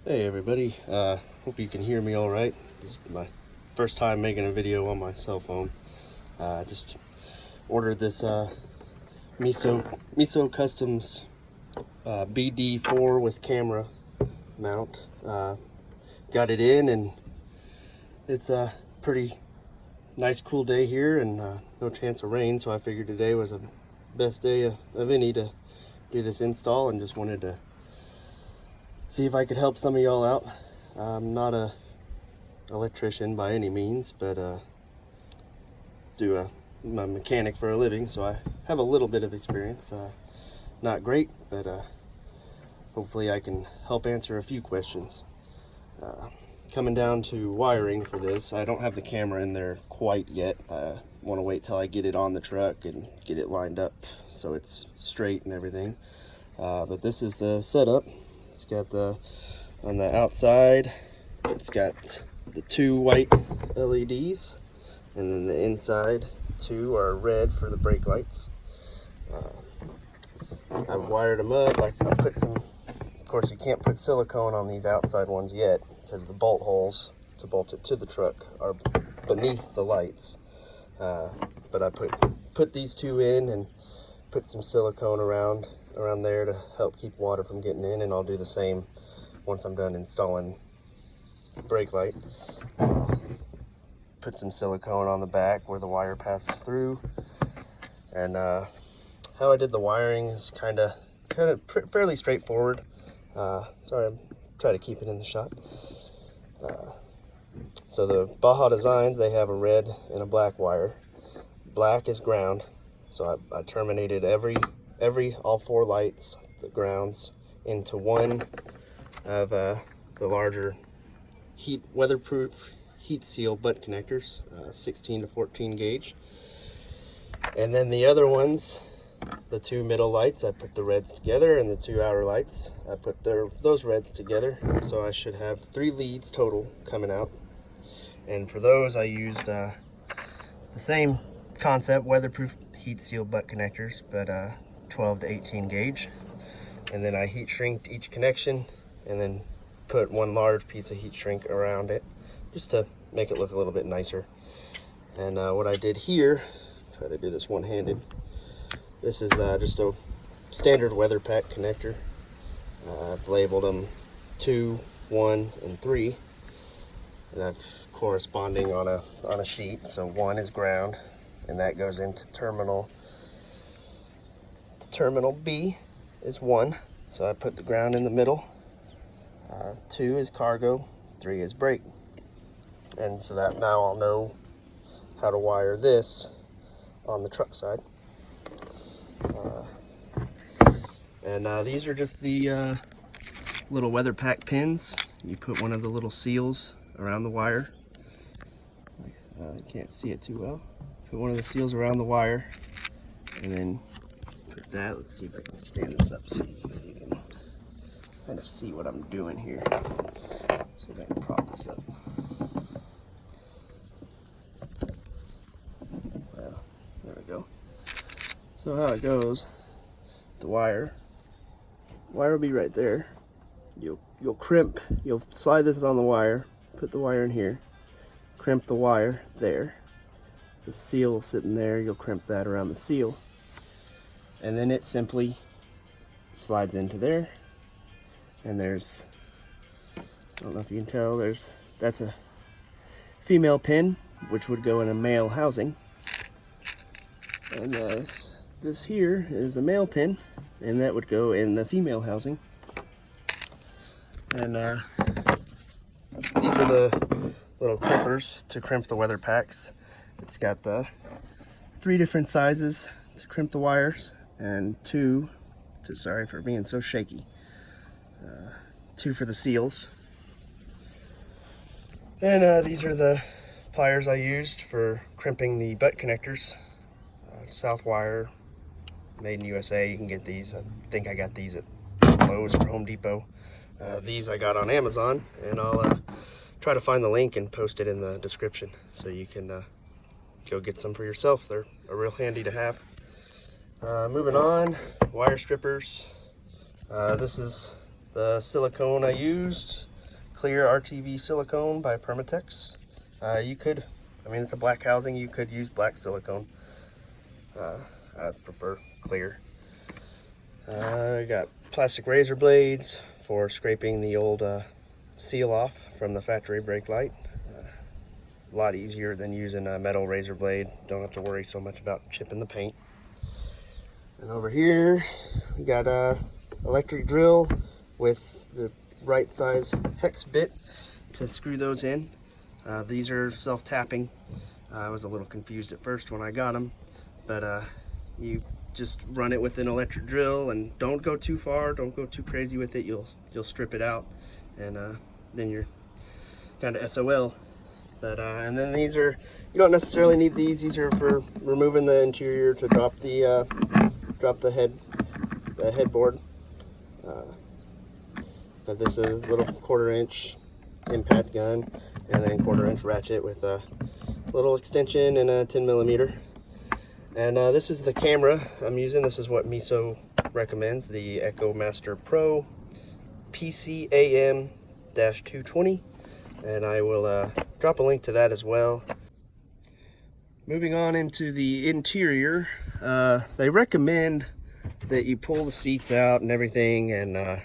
Hey everybody, hope you can hear me all right. This is my first time making a video on my cell phone. I just ordered this MESO Customs BD4 with camera mount. Got it in, and it's a pretty nice cool day here, and no chance of rain, so I figured today was the best day of any to do this install, and just wanted to see if I could help some of y'all out. I'm not a electrician by any means, but I'm a mechanic for a living, so I have a little bit of experience. Not great, but hopefully I can help answer a few questions. Coming down to wiring for this, I don't have the camera in there quite yet. I want to wait till I get it on the truck and get it lined up so it's straight and everything. But this is the setup. It's got on the outside, it's got the two white LEDs, and then the inside two are red for the brake lights. I wired them up. I put some, of course you can't put silicone on these outside ones yet because the bolt holes to bolt it to the truck are beneath the lights. But I put these two in and put some silicone around there to help keep water from getting in, and I'll do the same once I'm done installing the brake light. Put some silicone on the back where the wire passes through, and how I did the wiring is kind of fairly straightforward. Sorry, I'm trying to keep it in the shot. So the Baja Designs, they have a red and a black wire. Black is ground, so I terminated all four lights, the grounds, into one of the larger weatherproof heat seal butt connectors, 16 to 14 gauge. And then the other ones, the two middle lights, I put the reds together, and the two outer lights, I put those reds together. So I should have 3 leads total coming out. And for those, I used the same concept, weatherproof heat seal butt connectors, but 12 to 18 gauge. And then I heat shrinked each connection and then put one large piece of heat shrink around it just to make it look a little bit nicer. And what I did here, try to do this one-handed, this is just a standard weather pack connector. I've labeled them 2, 1, and 3, and I've corresponding on a sheet. So 1 is ground, and that goes into terminal B is 1, so I put the ground in the middle. 2 is cargo, 3 is brake. And so that now I'll know how to wire this on the truck side. These are just the little weather pack pins. You put one of the little seals around the wire. You can't see it too well. Put one of the seals around the wire, and then put that. Let's see if I can stand this up so you can kind of see what I'm doing here. See if I can prop this up. Well, there we go. So how it goes, the wire will be right there. You'll crimp, you'll slide this on the wire, put the wire in here, crimp the wire there. The seal sitting there, you'll crimp that around the seal, and then it simply slides into there. And there's, I don't know if you can tell, that's a female pin, which would go in a male housing. And this here is a male pin, and that would go in the female housing. And these are the little crimpers to crimp the weather packs. It's got the 3 different sizes to crimp the wires, and 2 to, sorry for being so shaky, 2 for the seals. And these are the pliers I used for crimping the butt connectors. Southwire, made in USA. You can get these. I think I got these at Lowe's or Home Depot. These I got on Amazon, and I'll try to find the link and post it in the description so you can go get some for yourself. They're real handy to have. Moving on, wire strippers. This is the silicone I used. clear RTV silicone by Permatex. You could, I mean, it's a black housing, you could use black silicone. I prefer clear. I got plastic razor blades for scraping the old seal off from the factory brake light. A lot easier than using a metal razor blade. Don't have to worry so much about chipping the paint. And over here we got a electric drill with the right size hex bit to screw those in. These are self-tapping. I was a little confused at first when I got them, but you just run it with an electric drill and don't go too far, don't go too crazy with it. You'll strip it out, and then you're kind of SOL. But and then these are, you don't necessarily need these. These are for removing the interior to drop the headboard. But this is a little 1/4 inch impact gun, and then 1/4 inch ratchet with a little extension and a 10mm. And this is the camera I'm using. This is what MESO recommends, the Echo Master Pro PCAM-220, and I will drop a link to that as well. Moving on into the interior, they recommend that you pull the seats out and everything, and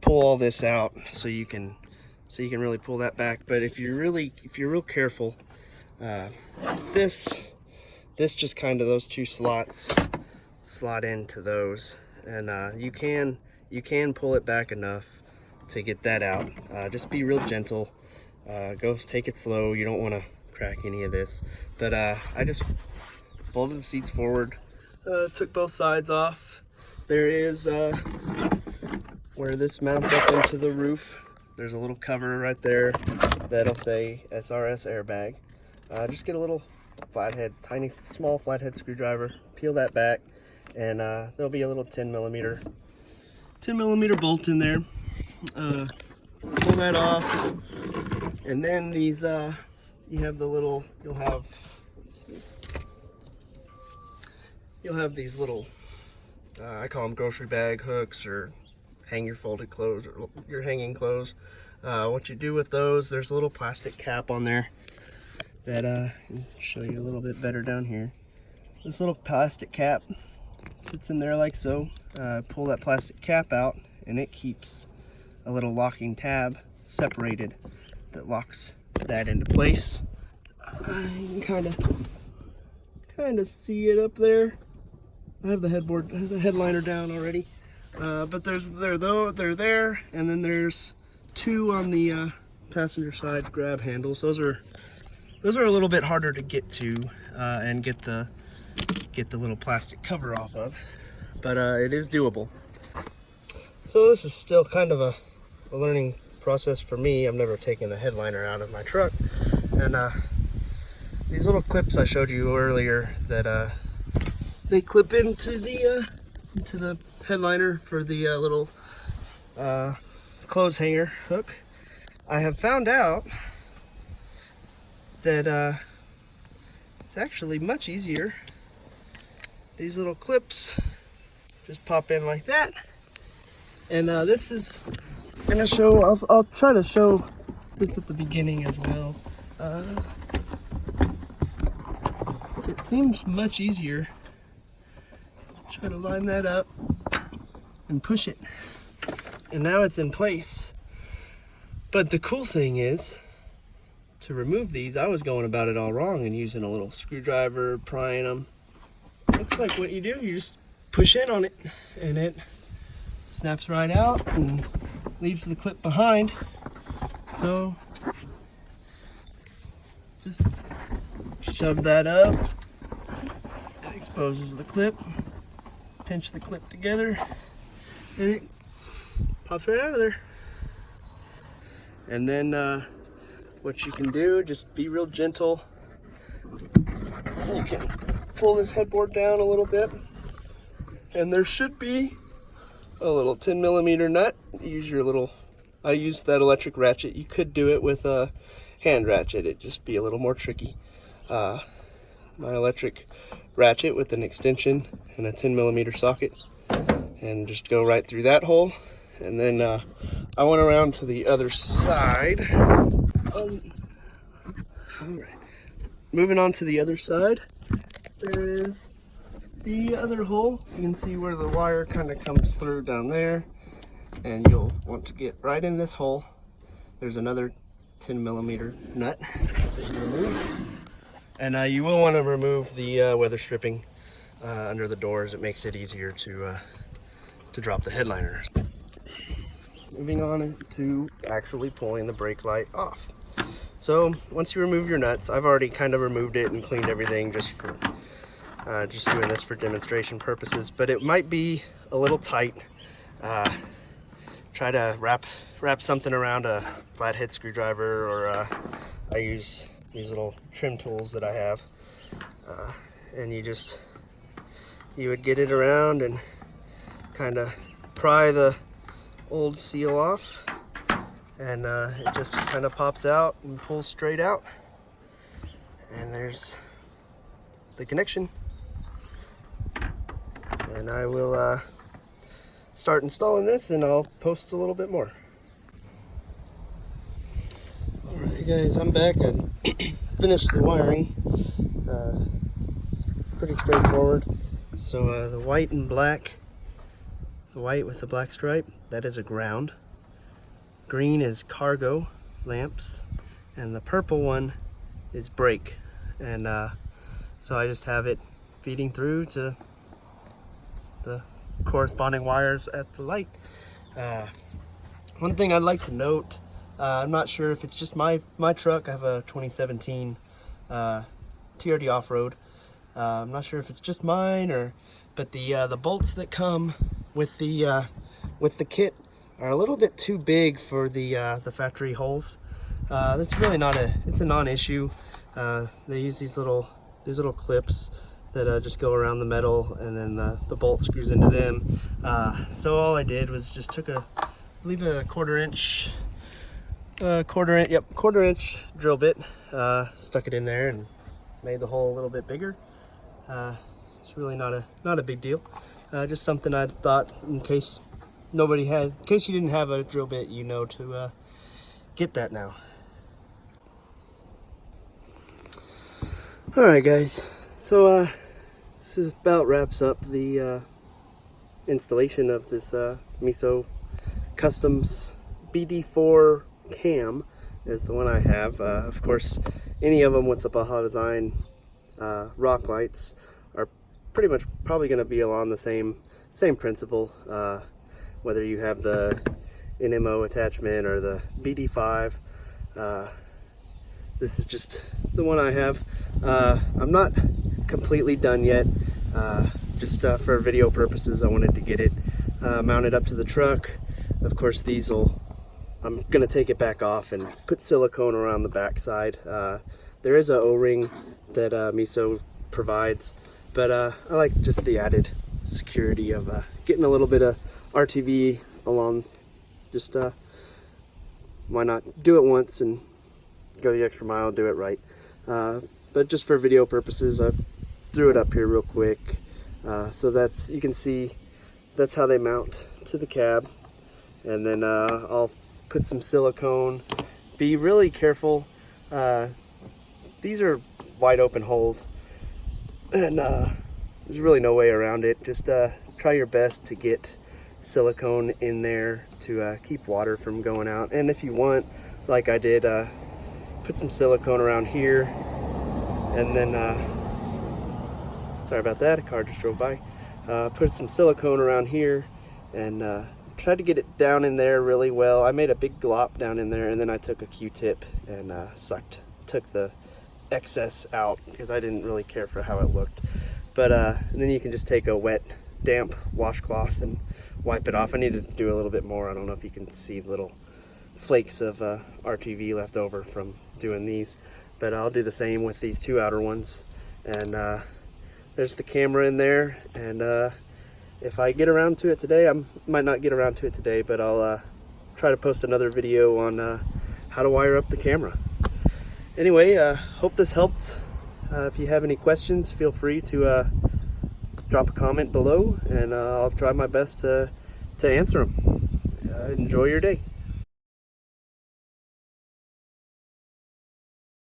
pull all this out so you can really pull that back. But if you're real careful, this just kind of, those two slots slot into those, and you can pull it back enough to get that out. Just be real gentle. Go take it slow. You don't want to crack any of this. But I just folded the seats forward, took both sides off. There is where this mounts up into the roof, there's a little cover right there that'll say SRS airbag. Just get a little flathead, small flathead screwdriver, peel that back, and there'll be a little 10mm bolt in there. Pull that off, and then these you have the little, you'll have these little I call them grocery bag hooks, or hang your folded clothes, or your hanging clothes. What you do with those, there's a little plastic cap on there that I'll show you a little bit better down here. This little plastic cap sits in there like so. Pull that plastic cap out, and it keeps a little locking tab separated that locks that into place. You can kind of see it up there. I have the headliner down already, but they're there, and then there's two on the passenger side grab handles. Those are a little bit harder to get to and get the little plastic cover off of, but it is doable. So this is still kind of a learning process for me. I've never taken the headliner out of my truck, and these little clips I showed you earlier that they clip into the headliner for the little clothes hanger hook. I have found out that it's actually much easier. These little clips just pop in like that, and this is gonna show. I'll try to show this at the beginning as well. It seems much easier. Try to line that up and push it, and now it's in place. But the cool thing is, to remove these, I was going about it all wrong and using a little screwdriver, prying them. Looks like what you do, you just push in on it, and it snaps right out and leaves the clip behind. So just shove that up, it exposes the clip, pinch the clip together, and it pops right out of there. And then what you can do, just be real gentle. You can pull this headboard down a little bit, and there should be a little 10mm nut. Use your little, I used that electric ratchet. You could do it with a hand ratchet, it'd just be a little more tricky. My electric ratchet with an extension and a 10mm socket, and just go right through that hole, And then I went around to the other side. All right. Moving on to the other side, there is the other hole. You can see where the wire kind of comes through down there, and you'll want to get right in this hole. There's another 10mm nut that you remove, and you will want to remove the weather stripping under the doors. It makes it easier to drop the headliner. Moving on to actually pulling the brake light off. So once you remove your nuts, I've already kind of removed it and cleaned everything just for just doing this for demonstration purposes, but it might be a little tight. Try to wrap something around a flathead screwdriver, or I use these little trim tools that I have, and you would get it around and kind of pry the old seal off, and it just kind of pops out and pulls straight out, and there's the connection. And I will start installing this, and I'll post a little bit more. Alright guys, I'm back. I finished the wiring. Pretty straightforward. So the white and black, the white with the black stripe, that is a ground. Green is cargo lamps, and the purple one is brake. And so I just have it feeding through to the corresponding wires at the light. One thing I'd like to note, I'm not sure if it's just my truck. I have a 2017 TRD off-road. I'm not sure if it's just mine, but the bolts that come with the kit are a little bit too big for the factory holes. That's really it's a non-issue. They use these little clips that just go around the metal, and then the bolt screws into them. So all I did was just took I believe a quarter inch drill bit, stuck it in there and made the hole a little bit bigger. It's really not a big deal. Just something I thought, in case you didn't have a drill bit, to get that now. All right, guys. So this about wraps up the installation of this MESO Customs BD4 cam is the one I have. Of course, any of them with the Baja Design rock lights are pretty much probably going to be along the same principle, whether you have the NMO attachment or the BD5. This is just the one I have. I'm not completely done yet. Just for video purposes, I wanted to get it mounted up to the truck. Of course, I'm gonna take it back off and put silicone around the back side. There is a O-ring that MESO provides, but I like just the added security of getting a little bit of RTV along. Just why not do it once and go the extra mile, do it right. But just for video purposes, I threw it up here real quick. So you can see that's how they mount to the cab. And then I'll put some silicone. Be really careful. These are wide open holes, and there's really no way around it. Just try your best to get silicone in there to keep water from going out. And if you want, like I did, put some silicone around here, and then sorry about that, a car just drove by. Put some silicone around here, and tried to get it down in there really well. I made a big glop down in there, and then I took a Q-tip and took the excess out because I didn't really care for how it looked. But and then you can just take a wet, damp washcloth and wipe it off. I need to do a little bit more. I don't know if you can see little flakes of RTV left over from doing these, but I'll do the same with these two outer ones. And there's the camera in there, and if I get around to it today, I might not get around to it today, but I'll try to post another video on how to wire up the camera. Anyway, hope this helped. If you have any questions, feel free to drop a comment below, and I'll try my best to answer them. enjoy your day.